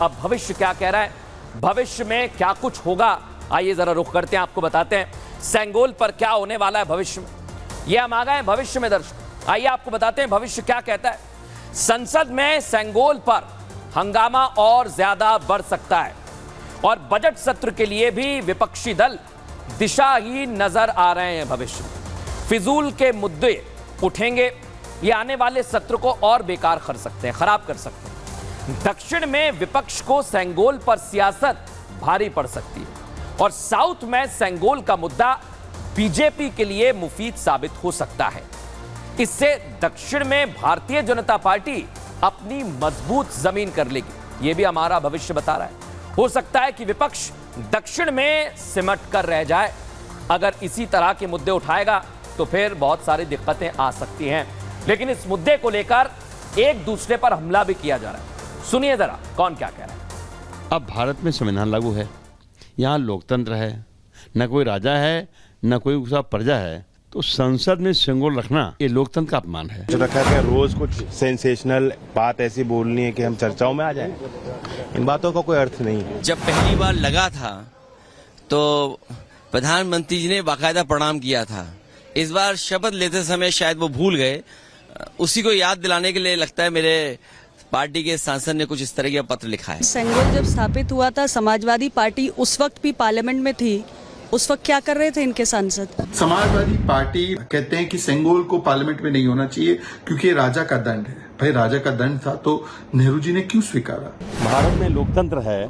अब भविष्य क्या कह रहा है, भविष्य में क्या कुछ होगा, आइए जरा रुख करते हैं, आपको बताते हैं सेंगोल पर क्या होने वाला है भविष्य में। ये हम आ गए हैं भविष्य में दर्शक, आइए आपको बताते हैं भविष्य क्या कहता है। संसद में सेंगोल पर हंगामा और ज्यादा बढ़ सकता है और बजट सत्र के लिए भी विपक्षी दल दिशाहीन नजर आ रहे हैं। भविष्य में फिजूल के मुद्दे उठेंगे, ये आने वाले सत्र को और बेकार कर सकते हैं, खराब कर सकते हैं। दक्षिण में विपक्ष को सेंगोल पर सियासत भारी पड़ सकती है और साउथ में सेंगोल का मुद्दा बीजेपी के लिए मुफीद साबित हो सकता है। इससे दक्षिण में भारतीय जनता पार्टी अपनी मजबूत जमीन कर लेगी, यह भी हमारा भविष्य बता रहा है। हो सकता है कि विपक्ष दक्षिण में सिमट कर रह जाए, अगर इसी तरह के मुद्दे उठाएगा तो फिर बहुत सारी दिक्कतें आ सकती हैं। लेकिन इस मुद्दे को लेकर एक दूसरे पर हमला भी किया जा रहा है, सुनिए जरा कौन क्या कह रहा है। अब भारत में संविधान लागू है, यहाँ लोकतंत्र है, न कोई राजा है न कोई उसका प्रजा है, तो संसद में सेंगोल रखना ये लोकतंत्र का अपमान है। जो रखा है रोज कुछ सेंसेशनल बात ऐसी बोलनी है कि हम चर्चाओं में आ जाएं, इन बातों का कोई अर्थ नहीं है। जब पहली बार लगा था तो प्रधानमंत्री जी ने बाकायदा प्रणाम किया था, इस बार शपथ लेते समय शायद वो भूल गए, उसी को याद दिलाने के लिए लगता है मेरे पार्टी के सांसद ने कुछ इस तरह का पत्र लिखा है। सेंगोल जब स्थापित हुआ था, समाजवादी पार्टी उस वक्त भी पार्लियामेंट में थी, उस वक्त क्या कर रहे थे इनके सांसद? समाजवादी पार्टी कहते हैं कि सेंगोल को पार्लियामेंट में नहीं होना चाहिए क्योंकि ये राजा का दंड है। भाई राजा का दंड था तो नेहरू जी ने क्यों स्वीकारा? भारत में लोकतंत्र है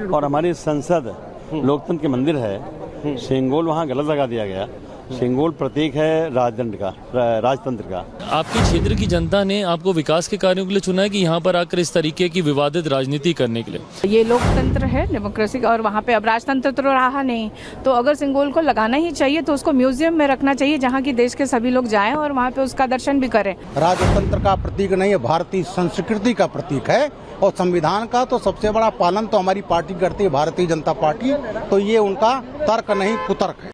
और हमारी संसद लोकतंत्र के मंदिर है, सेंगोल वहाँ गलत लगा दिया गया। सेंगोल प्रतीक है राजदंड का, राजतंत्र का। आपके क्षेत्र की जनता ने आपको विकास के कार्यों के लिए चुना है कि यहाँ पर आकर इस तरीके की विवादित राजनीति करने के लिए? ये लोकतंत्र है, डेमोक्रेसी का, और वहाँ पे अब राजतंत्र तो रहा नहीं, तो अगर सेंगोल को लगाना ही चाहिए तो उसको म्यूजियम में रखना चाहिए जहाँ की देश के सभी लोग जाएं और वहाँ पे उसका दर्शन भी करें। राजतंत्र का प्रतीक नहीं है, भारतीय संस्कृति का प्रतीक है और संविधान का तो सबसे बड़ा पालन तो हमारी पार्टी करती है, भारतीय जनता पार्टी। तो ये उनका तर्क नहीं कुतर्क है।